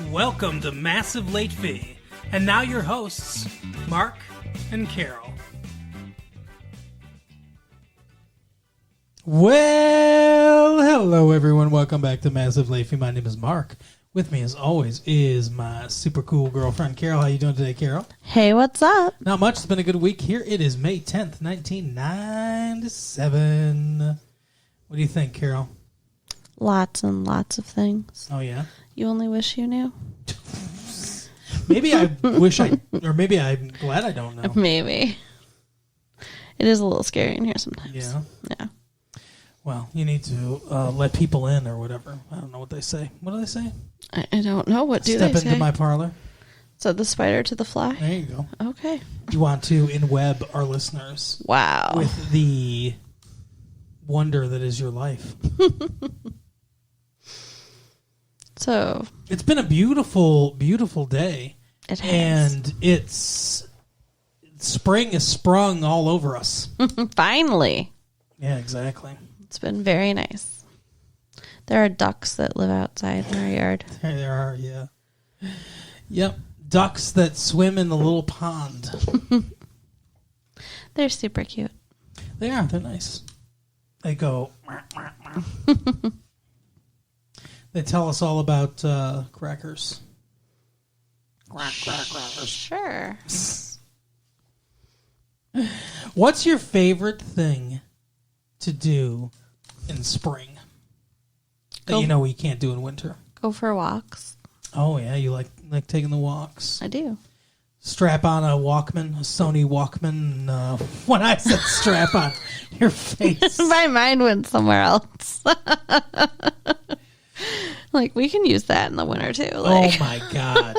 Welcome to Massive Late Fee. And now your hosts, Mark and Carol. Well, hello everyone. Welcome back to Massive Late Fee. My name is Mark. With me, as always, is my super cool girlfriend, Carol. How you doing today, Carol? Hey, what's up? Not much. It's been a good week here. It is May 10th, 1997. What do you think, Carol? Lots and lots of things. Oh, yeah? You only wish you knew? Maybe I wish I... Or maybe I'm glad I don't know. Maybe. It is a little scary in here sometimes. Yeah? Yeah. Well, you need to let people in or whatever. I don't know what they say. What do they say? I don't know. What do Step they say? into my parlor. So the spider to the fly? There you go. Okay. You want to in-web our listeners. Wow. With the wonder that is your life. So it's been a beautiful, beautiful day. It has. And spring is sprung all over us. Finally. Yeah, exactly. It's been very nice. There are ducks that live outside in our yard. There are, yeah. Yep. Ducks that swim in the little pond. They're super cute. They are. They're nice. They go... They tell us all about crackers. Crackers. Sure. What's your favorite thing to do in spring that you know we can't do in winter? Go for walks. Oh, yeah. You like taking the walks? I do. Strap on a Walkman, a Sony Walkman. And, when I said strap on, your face. My mind went somewhere else. Like, we can use that in the winter, too. Like. Oh, my God.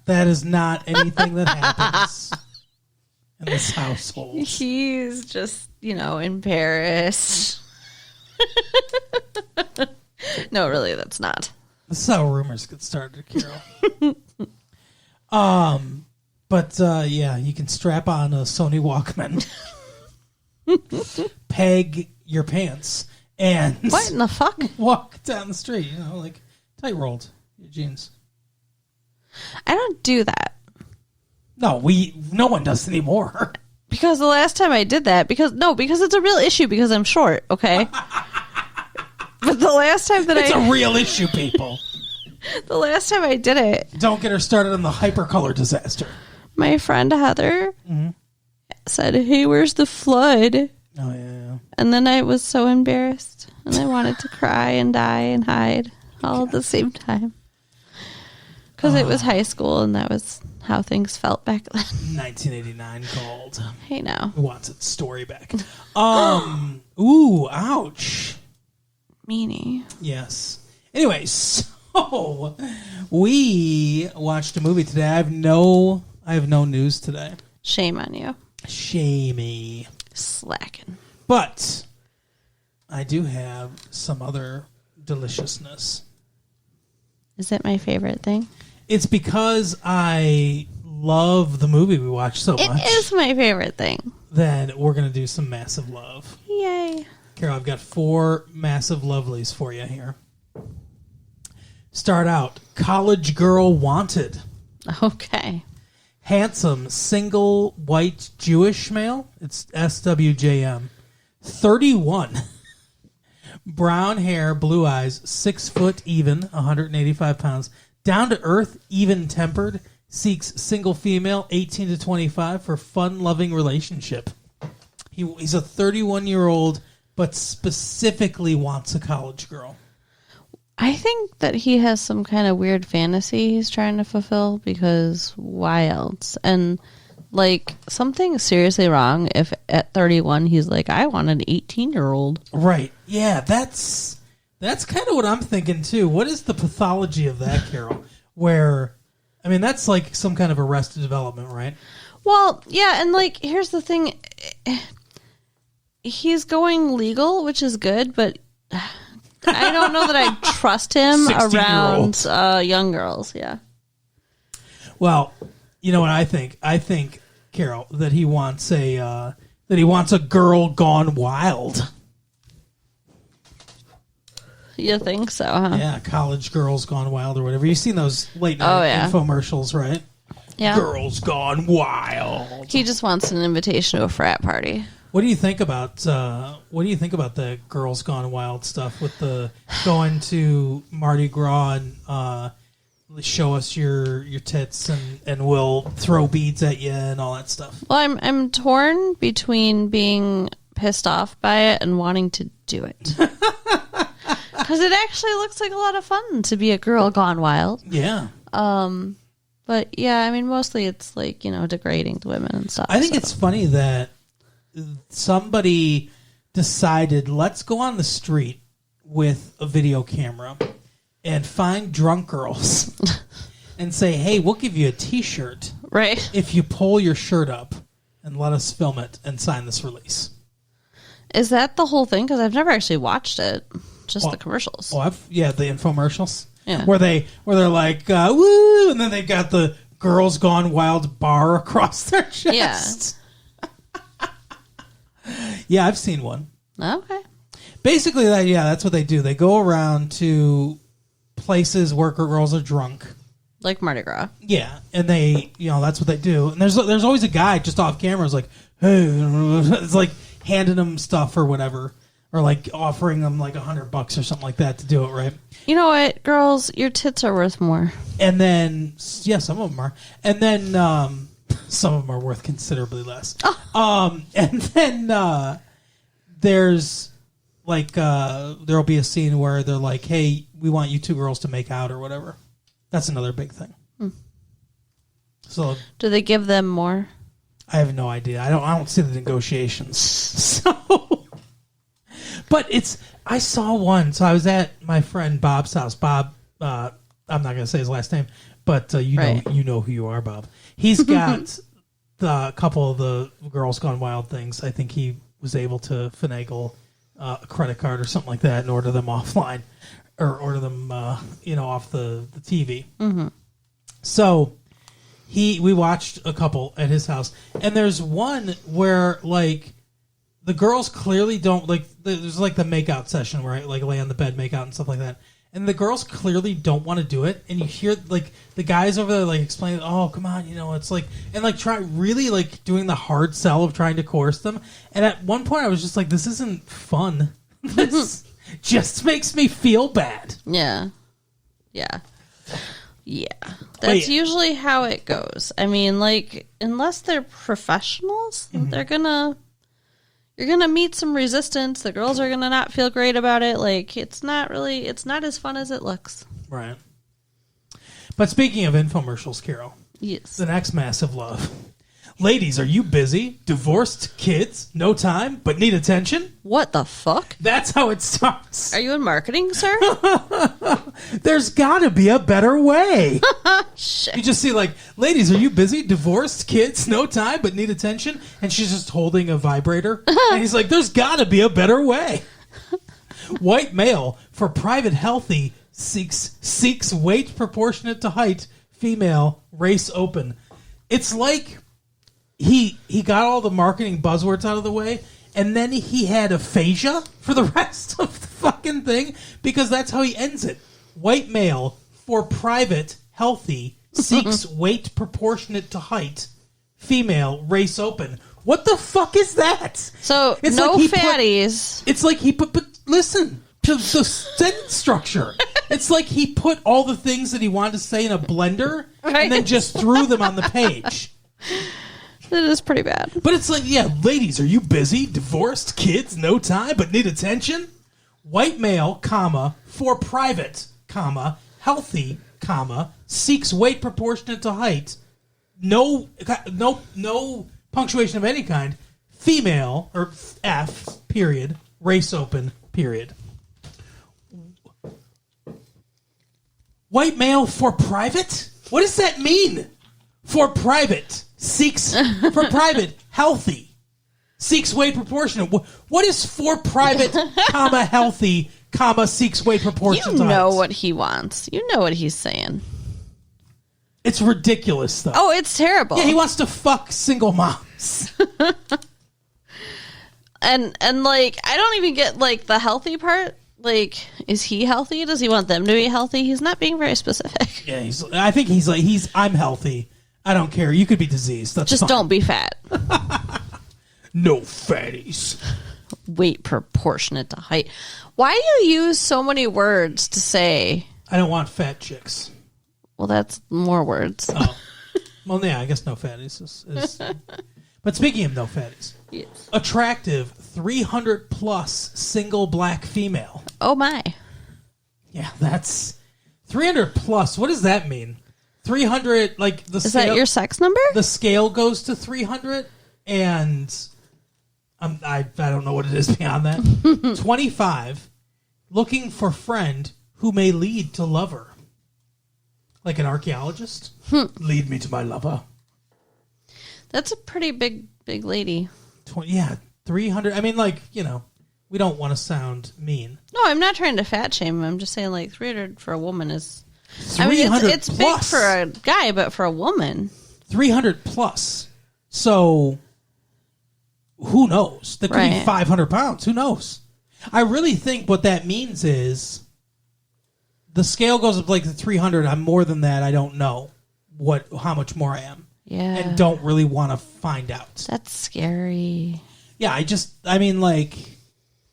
That is not anything that happens in this household. He's just, embarrassed. No, really, that's not. This is how rumors get started, Carol. But yeah, you can strap on a Sony Walkman, peg your pants, and what in the fuck? Walk down the street, like tight rolled your jeans. I don't do that. No, no one does anymore. Because the last time I did that, because it's a real issue because I'm short, okay? But the last time that it's a real issue, people. The last time I did it. Don't get her started on the hypercolor disaster. My friend Heather said, "Hey, where's the flood?" Oh, yeah. And then I was so embarrassed. And I wanted to cry and die and hide all at the same time. Because it was high school and that was how things felt back then. 1989 called. Hey, now. Who wants its story back? Ooh, ouch. Meanie. Yes. Anyway, so we watched a movie today. I have no news today. Shame on you. Shamey. Slacking. But I do have some other deliciousness. Is it my favorite thing? It's because I love the movie we watched so much. It is my favorite thing. Then we're going to do some massive love. Yay. Carol, I've got 4 massive lovelies for you here. Start out, college girl wanted. Okay. Handsome, single, white, Jewish male. It's SWJM. 31. Brown hair, blue eyes, 6 foot even, 185 pounds. Down to earth, even tempered. Seeks single female, 18 to 25 for fun-loving relationship. He's a 31-year-old, but specifically wants a college girl. I think that he has some kind of weird fantasy he's trying to fulfill because why else? And like something's seriously wrong if at 31 he's like, I want an 18-year-old. Right. Yeah, that's kind of what I'm thinking too. What is the pathology of that, Carol? Where, I mean, that's like some kind of arrested development, right? Well, yeah, and like here's the thing. He's going legal, which is good, but I don't know that I trust him around young girls. Yeah. Well, you know what I think? I think, Carol, that he wants a girl gone wild. You think so, huh? Yeah, College Girls Gone Wild or whatever. You've seen those late night infomercials, right? Yeah. Girls Gone Wild. He just wants an invitation to a frat party. What do you think about the Girls Gone Wild stuff with the going to Mardi Gras and show us your tits and we'll throw beads at you and all that stuff? Well, I'm torn between being pissed off by it and wanting to do it. Because it actually looks like a lot of fun to be a girl gone wild. Yeah. But yeah, I mean, mostly it's like, degrading to women and stuff. I think it's funny that somebody decided, let's go on the street with a video camera and find drunk girls and say, hey, we'll give you a T-shirt right if you pull your shirt up and let us film it and sign this release. Is that the whole thing? Because I've never actually watched it. Just the commercials. Oh, the infomercials. Yeah. Where they're like, woo, and then they got the Girls Gone Wild bar across their chest. Yeah. Yeah, I've seen one. Okay. Basically, that's what they do. They go around to places where girls are drunk. Like Mardi Gras. Yeah, and they, that's what they do. And there's always a guy just off camera who's like, hey, it's like handing them stuff or whatever. Or like offering them like $100 or something like that to do it, right? You know what, girls, your tits are worth more. And then, yeah, some of them are. And then some of them are worth considerably less. Oh. And then there's like there'll be a scene where they're like, hey, we want you two girls to make out or whatever. That's another big thing. So do they give them more? I have no idea. I don't see the negotiations. So but I saw one. So I was at my friend Bob's house. Bob, I'm not going to say his last name, but you know who you are, Bob. He's got the couple of the Girls Gone Wild things. I think he was able to finagle a credit card or something like that and order them offline or order them, off the TV. Mm-hmm. So we watched a couple at his house, and there's one where like the girls clearly don't like. There's like the makeout session where I like lay on the bed, make out and stuff like that. And the girls clearly don't want to do it, and you hear like the guys over there like explaining, "Oh, come on, it's like," and like try really like doing the hard sell of trying to coerce them. And at one point, I was just like, "This isn't fun. This just makes me feel bad." Yeah. That's usually how it goes. I mean, like unless they're professionals, you're gonna meet some resistance. The girls are gonna not feel great about it. Like it's not as fun as it looks. Right. But speaking of infomercials, Carol. Yes. The next massive love. Ladies, are you busy? Divorced, kids, no time, but need attention? What the fuck? That's how it starts. Are you in marketing, sir? There's gotta be a better way. Shit. You just see like, ladies, are you busy? Divorced, kids, no time, but need attention? And she's just holding a vibrator. And he's like, there's gotta be a better way. White male for private healthy seeks weight proportionate to height, female, race open. It's like he got all the marketing buzzwords out of the way, and then he had aphasia for the rest of the fucking thing, because that's how he ends it. White male for private healthy seeks weight proportionate to height, female, race open. What the fuck is that? So it's no like fatties. It's like he put, but listen to the sentence structure. It's like he put all the things that he wanted to say in a blender and then just threw them on the page. It is pretty bad. But it's like, yeah, ladies, are you busy? Divorced, kids, no time, but need attention? White male, comma, for private, comma, healthy, comma, seeks weight proportionate to height, no punctuation of any kind, female, or F, period, race open, period. White male for private? What does that mean? For private. Seeks for private, healthy. Seeks weight proportionate. What is for private, comma, healthy, comma, seeks weight proportionate? You know what he wants. You know what he's saying. It's ridiculous stuff. Oh, it's terrible. Yeah, he wants to fuck single moms. and like, I don't even get like the healthy part. like, is he healthy? Does he want them to be healthy? He's not being very specific. Yeah, I think he's like, I'm healthy. I don't care. You could be diseased. That's Just fine. don't be fat. No fatties. Weight proportionate to height. Why do you use so many words to say? I don't want fat chicks. Well, that's more words. Oh. Well, yeah, I guess no fatties is But speaking of no fatties, Yes. attractive 300 plus single black female. Oh my. Yeah, that's 300 plus. What does that mean? 300, like the Is scale, that your sex number? the scale goes to 300, and I don't know what it is beyond that. 25, looking for friend who may lead to lover. Like an archaeologist. Lead me to my lover. That's a pretty big lady. 300. I mean, like, we don't want to sound mean. No, I'm not trying to fat shame him. I'm just saying, like, 300 for a woman is... 300 it's big for a guy, but for a woman... 300 plus. So, who knows? That could be 500 pounds. Who knows? I really think what that means is the scale goes up like to 300. I'm more than that. I don't know how much more I am. Yeah. And don't really want to find out. That's scary. Yeah,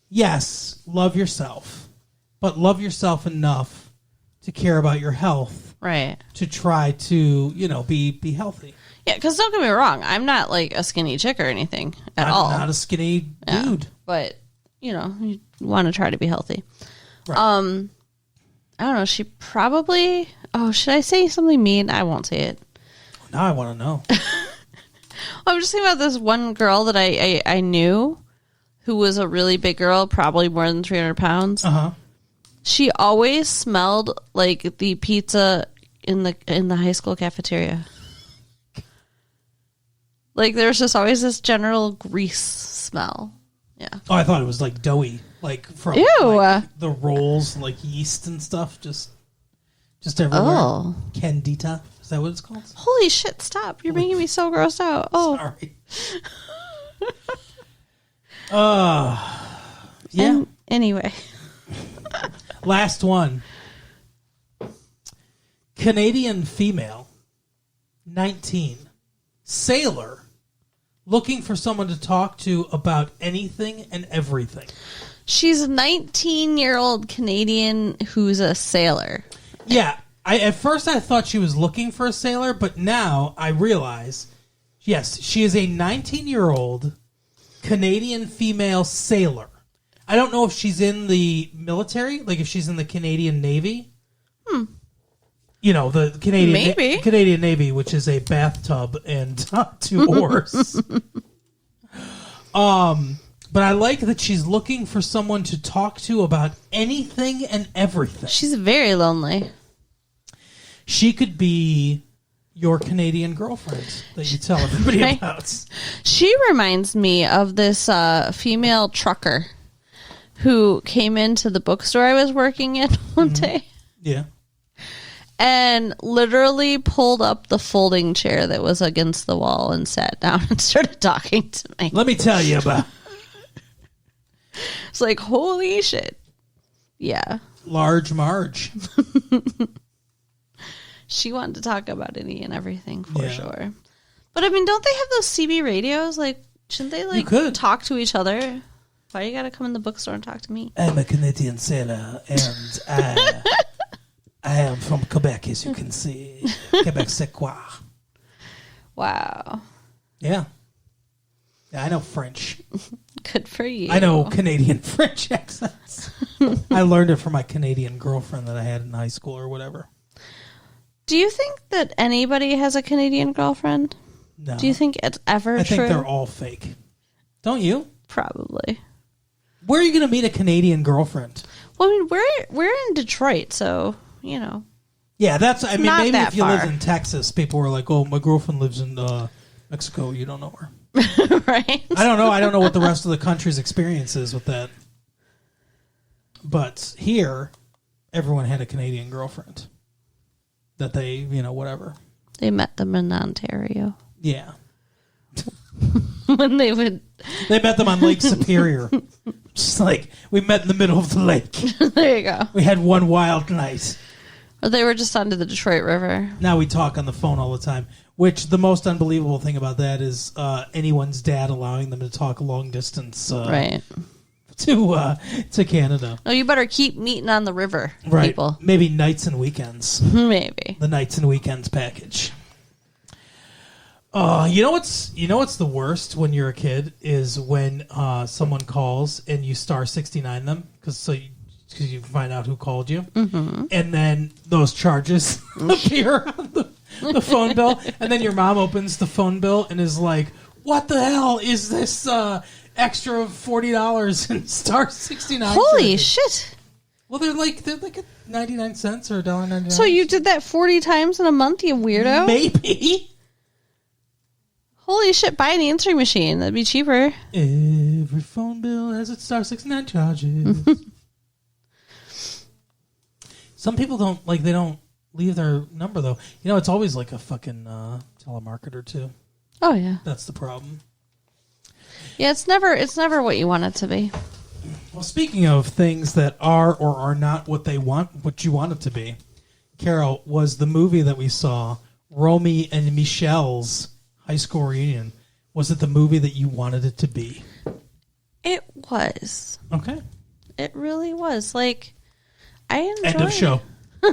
yes, love yourself. But love yourself enough to care about your health. Right. To try to, be healthy. Yeah, because don't get me wrong. I'm not like a skinny chick or anything at all. I'm not a skinny dude. But, you want to try to be healthy. Right. I don't know. She probably... Oh, should I say something mean? I won't say it. Now I want to know. I'm just thinking about this one girl that I knew who was a really big girl, probably more than 300 pounds. Uh-huh. She always smelled like the pizza in the high school cafeteria. Like there was just always this general grease smell. Yeah. Oh, I thought it was like doughy, like from Ew. like, the rolls, like yeast and stuff, just everywhere. Oh. Candida, is that what it's called? Holy shit! Stop! You're making me so grossed out. Oh. Sorry. Yeah. Anyway. Last one. Canadian female, 19, sailor, looking for someone to talk to about anything and everything. She's a 19-year-old Canadian who's a sailor. Yeah. At first I thought she was looking for a sailor, but now I realize, yes, she is a 19-year-old Canadian female sailor. I don't know if she's in the military, like if she's in the Canadian Navy. The Canadian Navy, which is a bathtub and 2 oars. But I like that she's looking for someone to talk to about anything and everything. She's very lonely. She could be your Canadian girlfriend that you tell everybody Right. about. She reminds me of this female trucker who came into the bookstore I was working in one day Yeah. and literally pulled up the folding chair that was against the wall and sat down and started talking to me. Let me tell you about It's like, holy shit. Yeah. Large Marge. She wanted to talk about any and everything for Yeah. sure. But I mean, don't they have those CB radios? Like, shouldn't they like could. talk to each other? Why you gotta come in the bookstore and talk to me? I'm a Canadian sailor, and I am from Quebec, as you can see. Quebec, c'est quoi? Wow. Yeah. Yeah, I know French. Good for you. I know Canadian French accents. I learned it from my Canadian girlfriend that I had in high school or whatever. Do you think that anybody has a Canadian girlfriend? No. Do you think it's ever I true? think they're all fake. Don't you? Probably. Where are you going to meet a Canadian girlfriend? Well, I mean, we're in Detroit, so, you know. Yeah, maybe not that if you live far. in Texas, people were like, oh, my girlfriend lives in Mexico. You don't know her. Right? I don't know. I don't know what the rest of the country's experience is with that. But here, everyone had a Canadian girlfriend that they, whatever. They met them in Ontario. Yeah. When they would... They met them on Lake Superior. Just like, we met in the middle of the lake. There you go. We had one wild night. Or they were just under the Detroit River. Now we talk on the phone all the time, which the most unbelievable thing about that is anyone's dad allowing them to talk long distance Right. to Canada. Oh, you better keep meeting on the river, Right. people. Maybe nights and weekends. Maybe. The nights and weekends package. You know what's the worst when you're a kid is when someone calls and you star 69 them because you find out who called you, and then those charges appear on the phone bill, and then your mom opens the phone bill and is like, "What the hell is this extra $40 and star 69?" Holy shit! Well, they're like at 99 cents or $1.99. So you did that 40 times in a month, you weirdo? Maybe. Holy shit! Buy an answering machine. That'd be cheaper. Every phone bill has its star 69 charges. Some people don't leave their number though. You know, it's always like a fucking telemarketer too. Oh yeah. That's the problem. Yeah, it's never what you want it to be. Well, speaking of things that are or are not what you want it to be, Carol, was the movie that we saw, Romy and Michelle's high school reunion. Was it the movie that you wanted it to be? It was. Okay. It really was. Like, I enjoyed. End of show. No,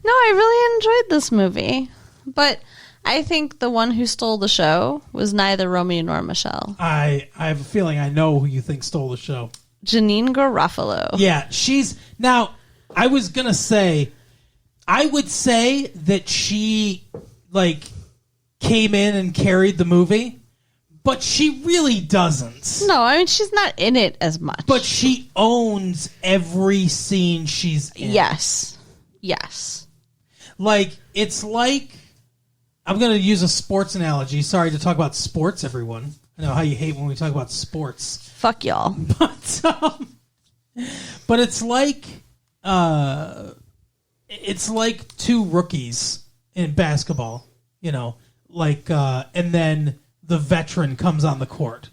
I really enjoyed this movie, but I think the one who stole the show was neither Romy nor Michelle. I have a feeling I know who you think stole the show. Janine Garofalo. Yeah, now, I was going to say, I would say that she, came in and carried the movie, but she really doesn't. No, I mean, she's not in it as much. But she owns every scene she's in. Yes. It's like, I'm going to use a sports analogy. Sorry to talk about sports, everyone. I know how you hate when we talk about sports. Fuck y'all. But it's like two rookies in basketball, and then the veteran comes on the court.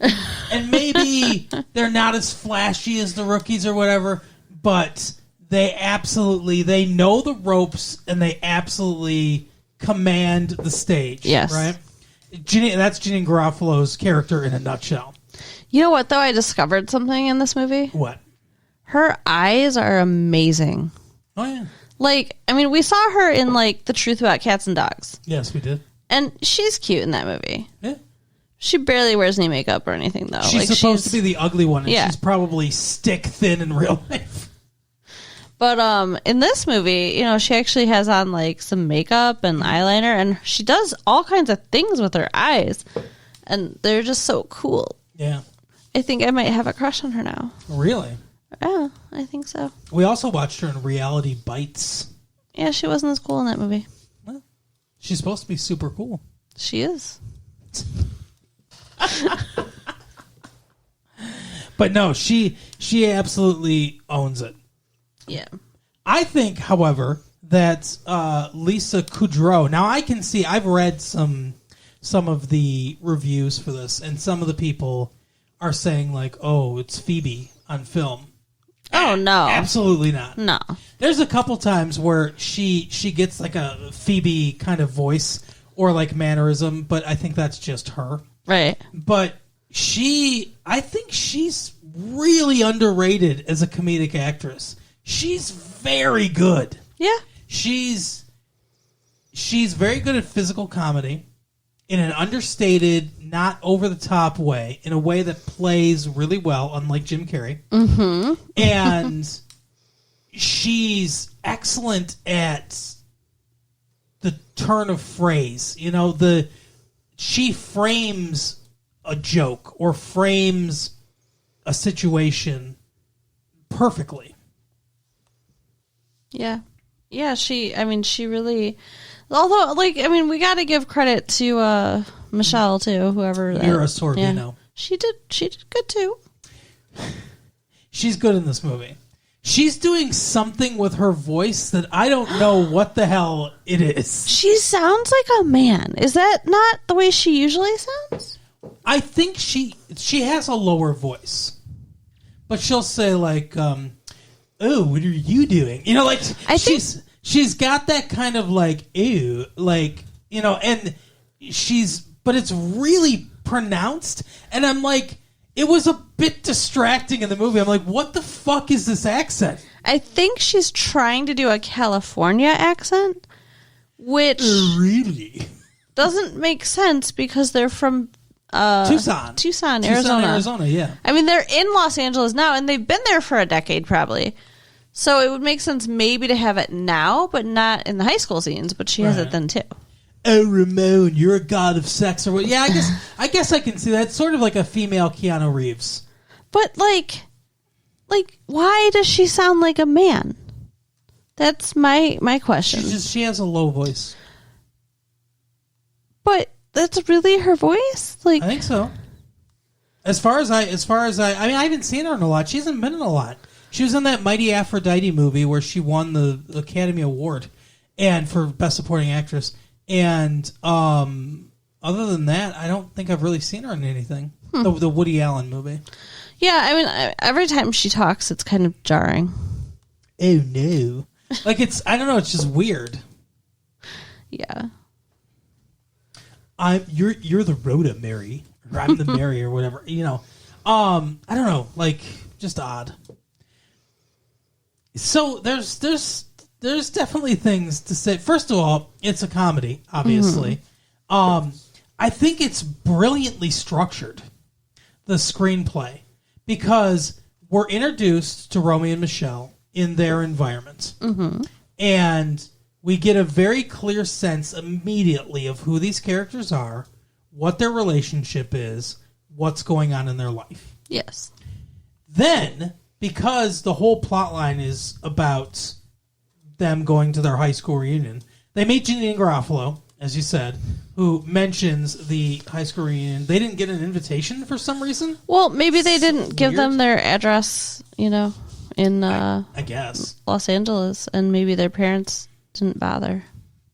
And maybe they're not as flashy as the rookies or whatever, but they know the ropes and they absolutely command the stage. Yes. Right? That's Janine Garofalo's character in a nutshell. You know what, though? I discovered something in this movie. What? Her eyes are amazing. Oh, yeah. We saw her in, The Truth About Cats and Dogs. Yes, we did. And she's cute in that movie. Yeah. She barely wears any makeup or anything, though. She's supposed to be the ugly one, and Yeah. she's probably stick thin in real life. But in this movie, she actually has on, some makeup and eyeliner, and she does all kinds of things with her eyes. And they're just so cool. Yeah. I think I might have a crush on her now. Really? Yeah, I think so. We also watched her in Reality Bites. Yeah, she wasn't as cool in that movie. Well, she's supposed to be super cool. She is. But no, she absolutely owns it. Yeah. I think, however, that Lisa Kudrow. Now I can see. I've read some of the reviews for this, and some of the people are saying "Oh, it's Phoebe on film." Oh no, Absolutely not. no. There's a couple times where she gets a Phoebe kind of voice or mannerism, but I think that's just her. Right. But I think she's really underrated as a comedic actress. She's very good. Yeah. She's very good at physical comedy in an understated, not over the top way, in a way that plays really well, unlike Jim Carrey. Mm-hmm. And she's excellent at the turn of phrase. She frames a joke or frames a situation perfectly. Yeah. Yeah, she really, although, we got to give credit to Michelle, too, whoever. Mira Sorvino. Yeah. She did good, too. She's good in this movie. She's doing something with her voice that I don't know what the hell it is. She sounds like a man. Is that not the way she usually sounds? I think she has a lower voice. but she'll say like, "Oh, what are you doing?" You know, like she's got that kind of like, "Ew," like, you know, and but it's really pronounced, and I'm like, it was a bit distracting in the movie. I'm like, what the fuck is this accent? I think she's trying to do a California accent, which really doesn't make sense because they're from Tucson, Arizona. Yeah. I mean, they're in Los Angeles now, and they've been there for a decade probably. So it would make sense maybe to have it now, but not in the high school scenes. But she has it then too. Oh, Ramon, you're a god of sex, or what? Yeah, I guess I can see that. It's sort of like a female Keanu Reeves. But like, why does she sound like a man? That's my question. She has a low voice. But that's really her voice? Like, I think so. As far as I mean, I haven't seen her in a lot. She hasn't been in a lot. She was in that Mighty Aphrodite movie where she won the Academy Award and for Best Supporting Actress. And other than that, I don't think I've really seen her in anything. The Woody Allen movie. Yeah, I mean, every time she talks, it's kind of jarring. Oh no! Like I don't know. It's just weird. Yeah. You're the Rhoda Mary, or I'm the Mary, or whatever. You know. I don't know. Like, just odd. So there's definitely things to say. First of all, it's a comedy, obviously. I think it's brilliantly structured, the screenplay, because we're introduced to Romy and Michelle in their environment. And we get a very clear sense immediately of who these characters are, what their relationship is, what's going on in their life. Yes. Then, because the whole plot line is about them going to their high school reunion, they meet Janeane Garofalo, as you said, who mentions the high school reunion. They didn't get an invitation for some reason. Well, maybe they didn't give them their address, you know, in I guess Los Angeles, and maybe their parents didn't bother.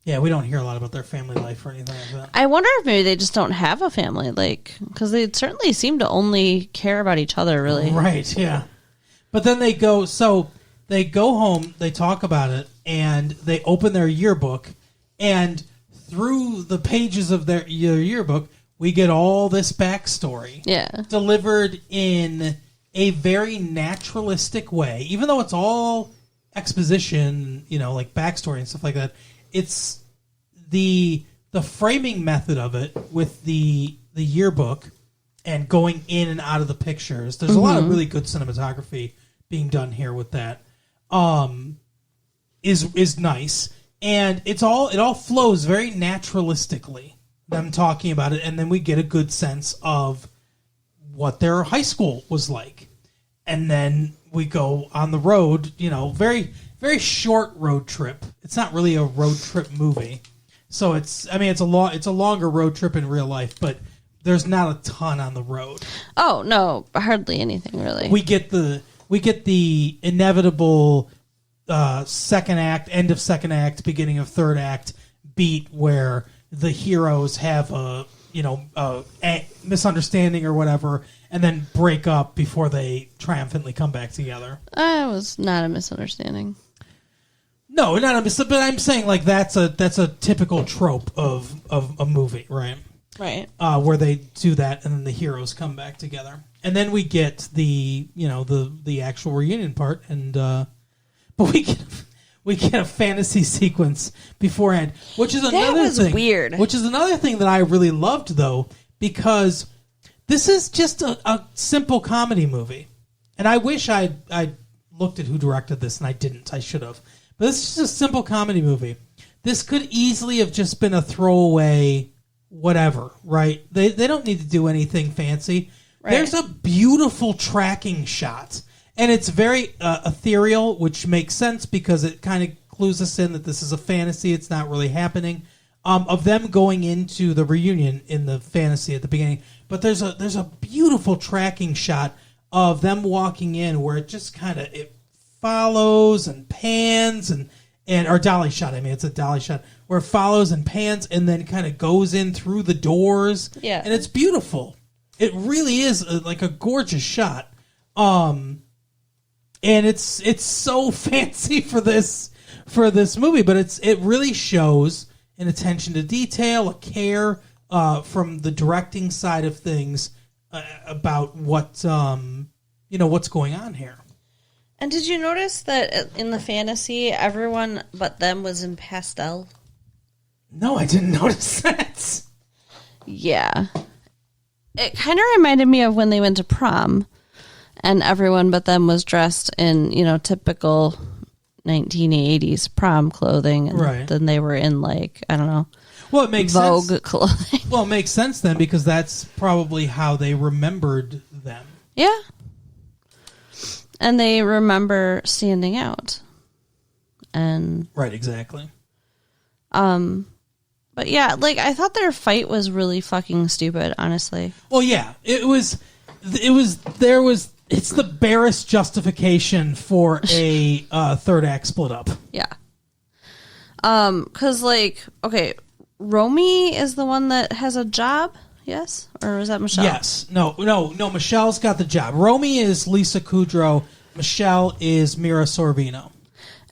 Yeah, we don't hear a lot about their family life or anything like that. I wonder if maybe they just don't have a family, like, because they certainly seem to only care about each other, really. Right, yeah. But then they go home, they talk about it, and they open their yearbook, and through the pages of their yearbook, we get all this backstory. Yeah. Delivered in a very naturalistic way. Even though it's all exposition, you know, like backstory and stuff like that, it's the framing method of it with the yearbook and going in and out of the pictures. There's a lot of really good cinematography being done here with that. Is nice. And it all flows very naturalistically, them talking about it, and then we get a good sense of what their high school was like. And then we go on the road, you know, very, very short road trip. It's not really a road trip movie. So it's a longer road trip in real life, but there's not a ton on the road. Oh, no, hardly anything, really. We get the inevitable second act, end of second act, beginning of third act beat where the heroes have a misunderstanding or whatever, and then break up before they triumphantly come back together. It was not a misunderstanding. No, not a misunderstanding, but I'm saying like that's a typical trope of a movie, right? Right. Where they do that and then the heroes come back together. And then we get the actual reunion part, and but we get a fantasy sequence beforehand, which is another thing. Weird. Which is another thing that I really loved, though, because this is just a simple comedy movie, and I wish I looked at who directed this, and I didn't. I should have. But this is just a simple comedy movie. This could easily have just been a throwaway, whatever. Right? They don't need to do anything fancy. Right. There's a beautiful tracking shot. And it's very ethereal, which makes sense because it kind of clues us in that this is a fantasy. It's not really happening. Of them going into the reunion in the fantasy at the beginning. But there's a beautiful tracking shot of them walking in where it just kind of it follows and pans and or dolly shot. I mean, it's a dolly shot where it follows and pans and then kind of goes in through the doors. Yeah, and it's beautiful. It really is like a gorgeous shot. and it's so fancy for this movie, but it really shows an attention to detail, a care from the directing side of things about what's going on here. And did you notice that in the fantasy, everyone but them was in pastel? No, I didn't notice that. Yeah. It kind of reminded me of when they went to prom, and everyone but them was dressed in, typical 1980s prom clothing. And right. Then they were in, like, I don't know, well, it makes Vogue sense. clothing. Well, it makes sense then, because that's probably how they remembered them. Yeah. And they remember standing out. And right, exactly. But yeah, like, I thought their fight was really fucking stupid, honestly. Well, yeah, it's the barest justification for a third act split up. Yeah. Cause like, okay, Romy is the one that has a job, yes? Or was that Michelle? Yes. No, Michelle's got the job. Romy is Lisa Kudrow. Michelle is Mira Sorvino.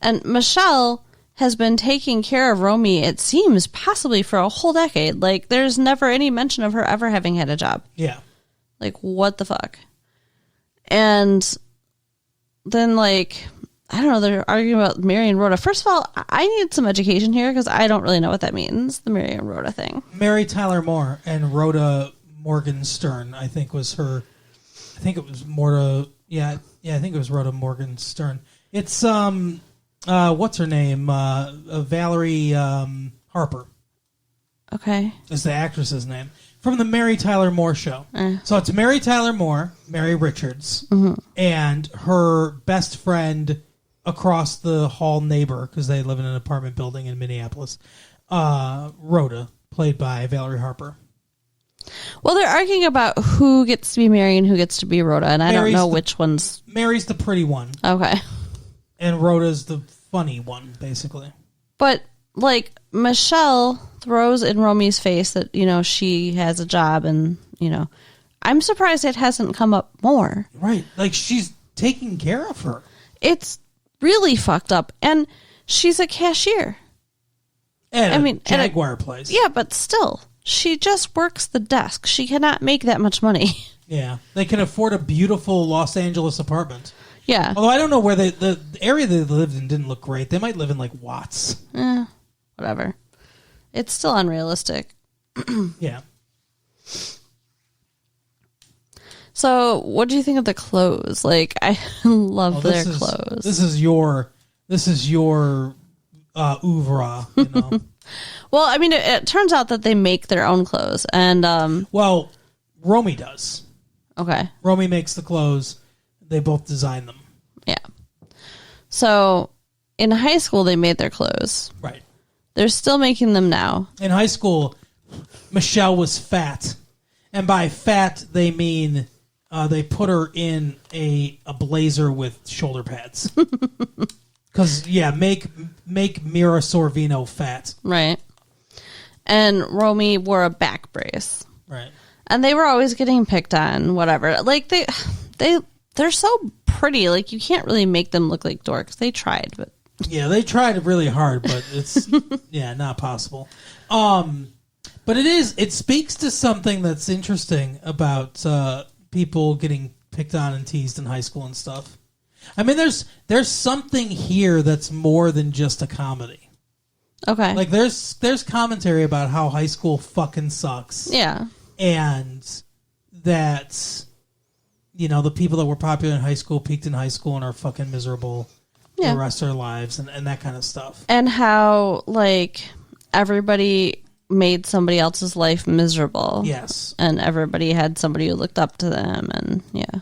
And Michelle has been taking care of Romy, it seems, possibly for a whole decade. Like, there's never any mention of her ever having had a job. Yeah. Like, what the fuck? And then, like, I don't know, they're arguing about Mary and Rhoda. First of all, I need some education here because I don't really know what that means, the Mary and Rhoda thing. Mary Tyler Moore and Rhoda Morgenstern, I think was her. I think it was Morta. Yeah, I think it was Rhoda Morgenstern. It's what's her name? Valerie Harper. Okay. Is the actress's name from the Mary Tyler Moore show. So it's Mary Tyler Moore, Mary Richards, and her best friend across the hall neighbor, because they live in an apartment building in Minneapolis, Rhoda, played by Valerie Harper. Well, they're arguing about who gets to be Mary and who gets to be Rhoda, and I don't know which one's... Mary's the pretty one. Okay. And Rhoda's the funny one, basically. But, like, Michelle throws in Romy's face that, she has a job, and, I'm surprised it hasn't come up more. Right. Like, she's taking care of her. It's really fucked up. And she's a cashier. At a Jaguar place. Yeah, but still... She just works the desk. She cannot make that much money. Yeah. They can afford a beautiful Los Angeles apartment. Yeah. Although I don't know where the area they lived in didn't look great. They might live in, like, Watts. Whatever. It's still unrealistic. Yeah. So, what do you think of the clothes? Like, I love their clothes. This is your oeuvre, Well, I mean, it turns out that they make their own clothes, and well, Romy does. Okay. Romy makes the clothes. They both design them. Yeah. So, in high school, they made their clothes. Right. They're still making them now. In high school, Michelle was fat, and by fat they mean they put her in a blazer with shoulder pads. Because make Mira Sorvino fat. Right. And Romy wore a back brace. Right. And they were always getting picked on, whatever. Like, they're so pretty. Like, you can't really make them look like dorks. They tried, but... Yeah, they tried really hard, but it's, not possible. But it speaks to something that's interesting about people getting picked on and teased in high school and stuff. I mean, there's something here that's more than just a comedy. Okay. Like, there's commentary about how high school fucking sucks. Yeah. And that, the people that were popular in high school peaked in high school and are fucking miserable the rest of their lives and that kind of stuff. And how, like, everybody made somebody else's life miserable. Yes. And everybody had somebody who looked up to them, and, yeah.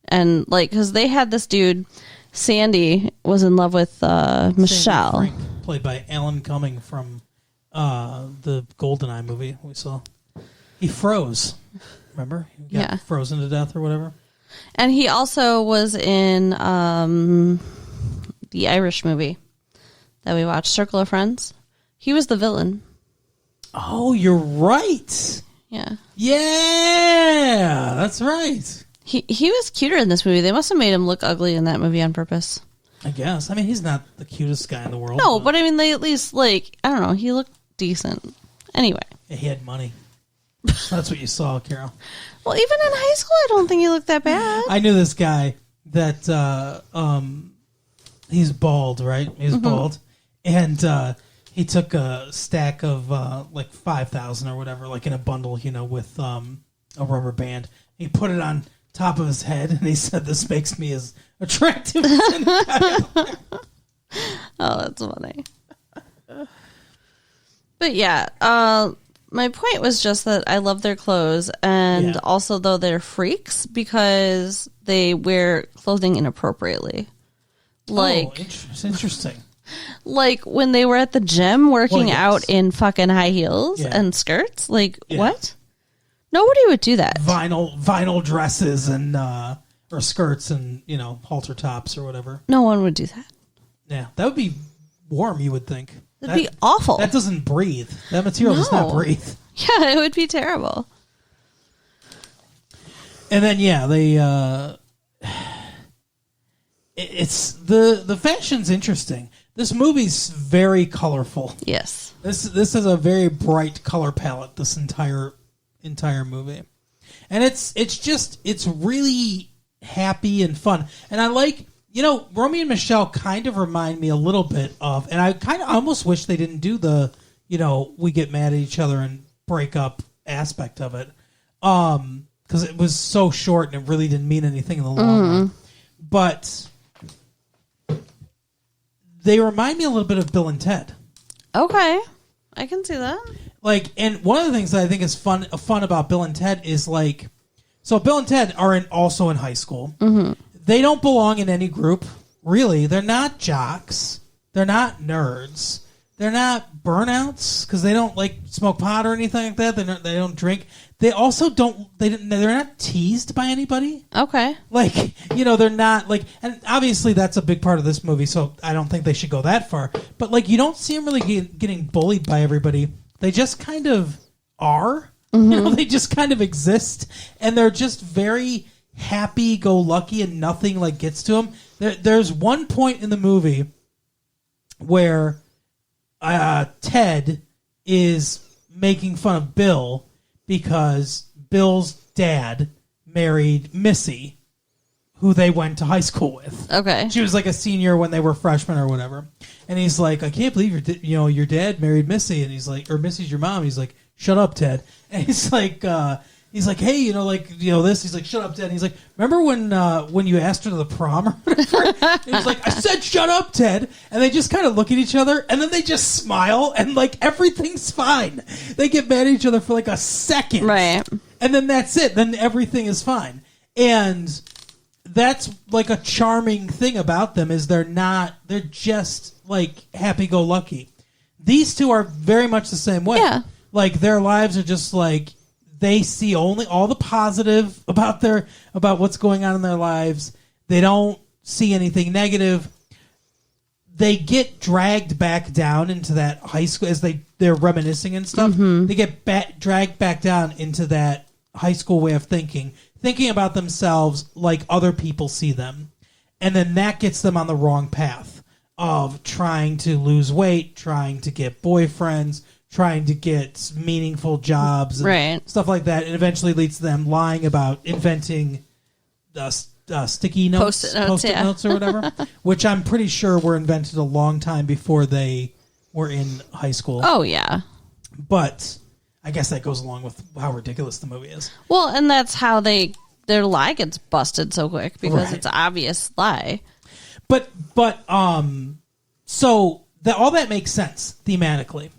And, like, because they had this dude, Sandy, was in love with Michelle. Frank, played by Alan Cumming from the GoldenEye movie we saw. He froze. Remember? He got frozen to death or whatever. And he also was in the Irish movie that we watched, Circle of Friends. He was the villain. Oh, you're right. Yeah. Yeah, that's right. He was cuter in this movie. They must have made him look ugly in that movie on purpose. I guess. I mean, he's not the cutest guy in the world. No, but I mean, they at least, like, I don't know, he looked decent. Anyway. He had money. That's what you saw, Carol. Well, even in high school, I don't think he looked that bad. I knew this guy that, he's bald, right? He's bald. And he took a stack of, like, 5,000 or whatever, like in a bundle, you know, with a rubber band. He put it on top of his head, and he said, "This makes me as attractive as any guy." Oh, that's funny. But yeah, my point was just that I love their clothes, and also though they're freaks because they wear clothing inappropriately. Like, it's interesting. Like when they were at the gym working out in fucking high heels and skirts. Like, what? Nobody would do that. Vinyl dresses and or skirts and, you know, halter tops or whatever. No one would do that. Yeah, that would be warm, you would think. That'd be awful. That doesn't breathe. That material does not breathe. Yeah, it would be terrible. And then they it's the fashion's interesting. This movie's very colorful. Yes. This is a very bright color palette, this entire movie. And it's really happy and fun. And I like, you know, Romy and Michelle kind of remind me a little bit of, and I kind of almost wish they didn't do the, you know, we get mad at each other and break up aspect of it. Because it was so short and it really didn't mean anything in the long run. But they remind me a little bit of Bill and Ted. Okay. I can see that. Like, and one of the things that I think is fun about Bill and Ted is like, so Bill and Ted are also in high school. Mm-hmm. They don't belong in any group, really. They're not jocks. They're not nerds. They're not burnouts because they don't like smoke pot or anything like that. They don't drink. They also don't. They're not teased by anybody. Okay. Like, you know, they're not like, and obviously that's a big part of this movie. So I don't think they should go that far. But like, you don't see them really getting bullied by everybody. They just kind of are. Mm-hmm. You know, they just kind of exist, and they're just very happy-go-lucky, and nothing like gets to them. There's one point in the movie where Ted is making fun of Bill because Bill's dad married Missy, who they went to high school with. Okay. She was like a senior when they were freshmen or whatever. And he's like, I can't believe your dad married Missy. And he's like, or Missy's your mom. He's like, shut up, Ted. And he's like, hey, you know, like, you know, this. He's like, shut up, Ted. And he's like, remember when you asked her to the prom or whatever? And he's like, I said, shut up, Ted. And they just kind of look at each other, and then they just smile, and like everything's fine. They get mad at each other for like a second, right? And then that's it. Then everything is fine. And that's like a charming thing about them is they're just like happy-go-lucky. These two are very much the same way. Yeah. Like their lives are just like they see only all the positive about what's going on in their lives. They don't see anything negative. They get dragged back down into that high school as they're reminiscing and stuff. Mm-hmm. They get dragged back down into that high school way of thinking about themselves like other people see them. And then that gets them on the wrong path of trying to lose weight, trying to get boyfriends, trying to get meaningful jobs and stuff like that. And eventually leads to them lying about inventing sticky notes, Post-it notes or whatever, which I'm pretty sure were invented a long time before they were in high school. Oh, yeah. But I guess that goes along with how ridiculous the movie is. Well, and that's how their lie gets busted so quick because it's an obvious lie. But so all that makes sense thematically.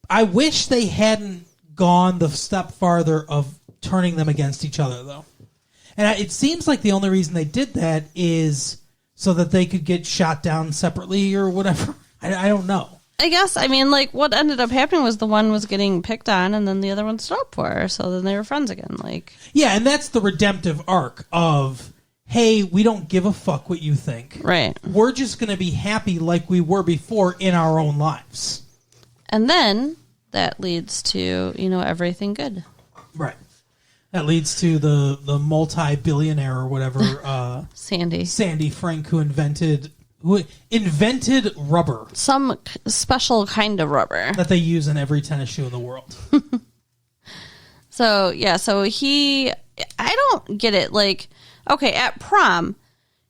I wish they hadn't gone the step farther of turning them against each other, though. And it seems like the only reason they did that is so that they could get shot down separately or whatever. I don't know. I guess, I mean, like, what ended up happening was the one was getting picked on and then the other one stood up for her, so then they were friends again. Like, yeah, and that's the redemptive arc of, hey, we don't give a fuck what you think. Right. We're just going to be happy like we were before in our own lives. And then that leads to, you know, everything good. Right. That leads to the multi-billionaire or whatever Sandy Frank, who invented rubber. Some special kind of rubber that they use in every tennis shoe in the world. So I don't get it. Like, okay, at prom,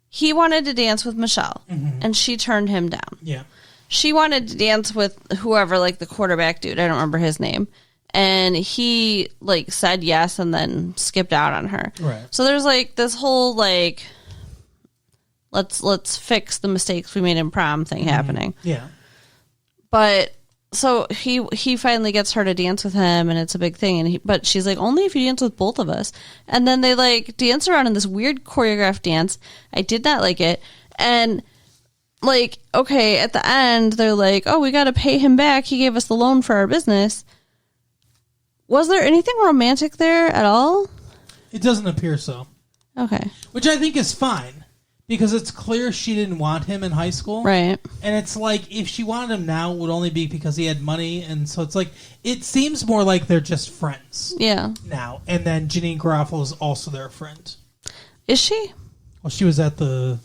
he wanted to dance with Michelle, and she turned him down. Yeah. She wanted to dance with whoever, like the quarterback dude. I don't remember his name. And he, like, said yes and then skipped out on her. Right. So there's, like, this whole, like, let's fix the mistakes we made in prom thing happening. Yeah. But so he finally gets her to dance with him, and it's a big thing. But she's like, only if you dance with both of us. And then they, like, dance around in this weird choreographed dance. I did not like it. And, like, okay, at the end, they're like, oh, we got to pay him back. He gave us the loan for our business. Was there anything romantic there at all? It doesn't appear so. Okay. Which I think is fine, because it's clear she didn't want him in high school. Right. And it's like, if she wanted him now, it would only be because he had money. And so it's like, it seems more like they're just friends. Yeah. Now. And then Janine Garofalo is also their friend. Is she? Well, she was at their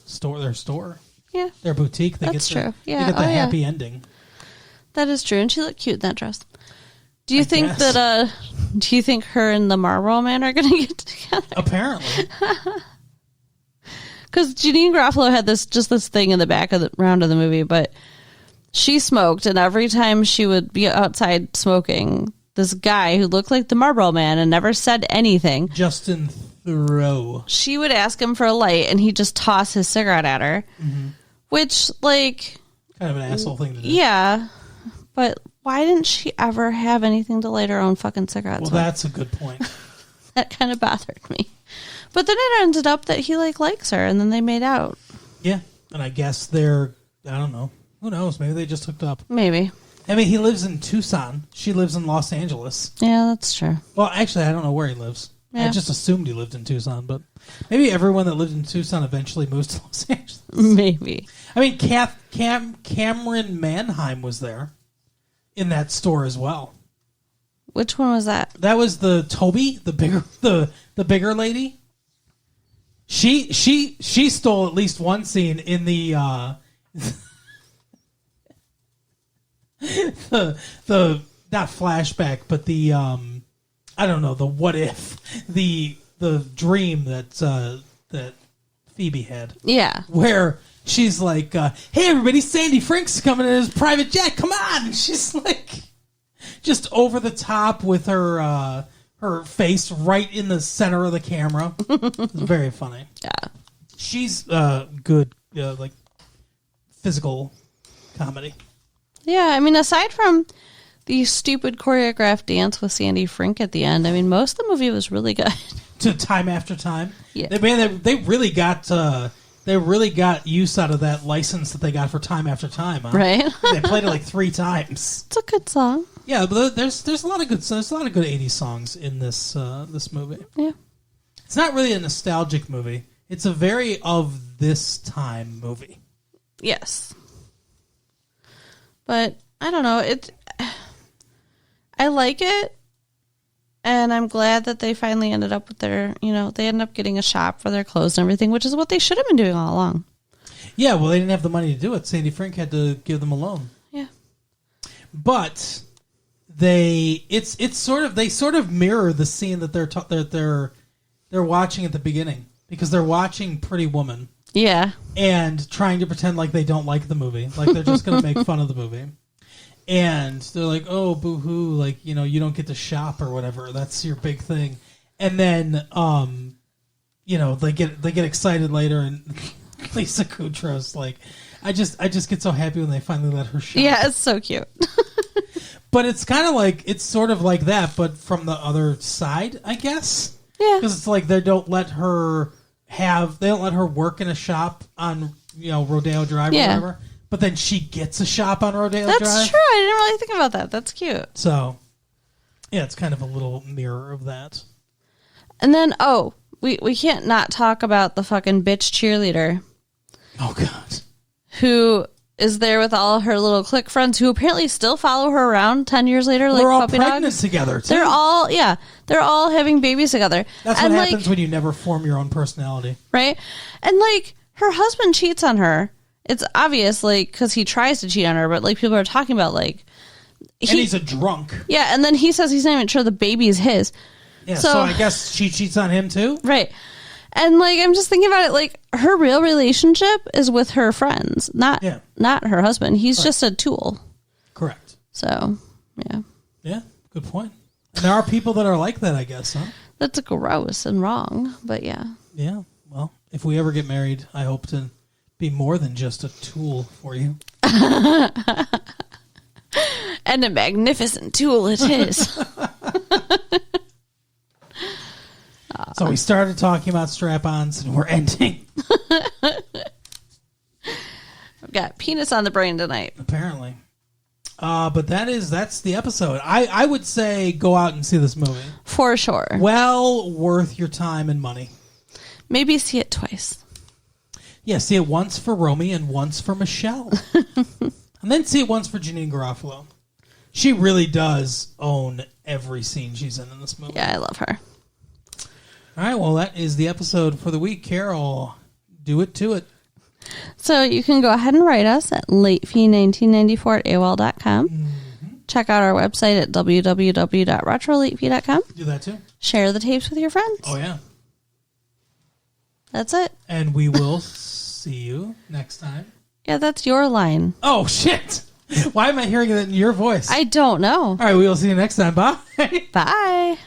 store. Yeah. Their boutique. That's true. Yeah. They get the happy ending. That is true. And she looked cute in that dress. Do you think her and the Marlboro Man are going to get together? Apparently. Because Janine Garofalo had this thing in the back of the round of the movie, but she smoked, and every time she would be outside smoking, this guy who looked like the Marlboro Man and never said anything, Justin Theroux, she would ask him for a light, and he'd just toss his cigarette at her, which, like, kind of an asshole thing to do. Yeah, but why didn't she ever have anything to light her own fucking cigarettes with? Well, that's a good point. That kind of bothered me. But then it ended up that he, like, likes her, and then they made out. Yeah, and I guess I don't know. Who knows? Maybe they just hooked up. Maybe. I mean, he lives in Tucson. She lives in Los Angeles. Yeah, that's true. Well, actually, I don't know where he lives. Yeah. I just assumed he lived in Tucson, but maybe everyone that lived in Tucson eventually moves to Los Angeles. Maybe. I mean, Cameron Manheim was there in that store as well. Which one was that? That was the Toby, the bigger lady. She stole at least one scene in the the not flashback, but the I don't know, the what if, the dream that Phoebe had. Yeah. Where she's like, hey everybody, Sandy Frank's coming in his private jet, come on! And she's like, just over the top with her face right in the center of the camera. It's very funny. Yeah. She's good, like, physical comedy. Yeah, I mean, aside from the stupid choreographed dance with Sandy Frink at the end, I mean, most of the movie was really good. To Time After Time. Yeah. They really got use out of that license that they got for Time After Time. Huh? Right. They played it like 3 times. It's a good song. Yeah, but there's a lot of good 80s songs in this movie. Yeah. It's not really a nostalgic movie. It's a very of this time movie. Yes. But I don't know, I like it, and I'm glad that they finally ended up with they ended up getting a shop for their clothes and everything, which is what they should have been doing all along. Yeah, well, they didn't have the money to do it. Sandy Frink had to give them a loan. Yeah. But they sort of mirror the scene that they're watching at the beginning, because they're watching Pretty Woman. Yeah. And trying to pretend like they don't like the movie, like they're just going to make fun of the movie. And they're like, "Oh, boo-hoo, like, you don't get to shop or whatever. That's your big thing." And then they get excited later, and Lisa Kudrow's like, I just get so happy when they finally let her shop. Yeah, it's so cute. But it's kind of like, it's sort of like that, but from the other side, I guess. Yeah. Because it's like they don't let her work in a shop on, Rodeo Drive or whatever. But then she gets a shop on Rodeo Drive. That's true. I didn't really think about that. That's cute. So, yeah, it's kind of a little mirror of that. And then, we can't not talk about the fucking bitch cheerleader. Oh, God. Who is there with all her little clique friends who apparently still follow her around 10 years later, like They're all puppy pregnant dogs. together, too. They're all having babies together. That's and what happens when you never form your own personality. right? And like her husband cheats on her. It's obvious, like, because he tries to cheat on her, but like people are talking about like And he's a drunk. Yeah, and then he says he's not even sure the baby is his. Yeah, so I guess she cheats on him too? Right. And like I'm just thinking about it, like her real relationship is with her friends, not her husband. He's just a tool. Correct. So, yeah. Yeah, good point. And there are people that are like that, I guess, huh? That's gross and wrong, but yeah. Yeah. Well, if we ever get married, I hope to be more than just a tool for you. And a magnificent tool it is. So we started talking about strap-ons, and we're ending. I've got penis on the brain tonight. Apparently. But that's the episode. I would say go out and see this movie. For sure. Well worth your time and money. Maybe see it twice. Yeah, see it once for Romy and once for Michelle. And then see it once for Janine Garofalo. She really does own every scene she's in this movie. Yeah, I love her. All right, well, that is the episode for the week. Carol, do it to it. So you can go ahead and write us at latefee1994 at AOL.com. Mm-hmm. Check out our website at www.retrolatefee.com. Do that too. Share the tapes with your friends. Oh, yeah. That's it. And we will see you next time. Yeah, that's your line. Oh, shit. Why am I hearing it in your voice? I don't know. All right, we will see you next time. Bye. Bye.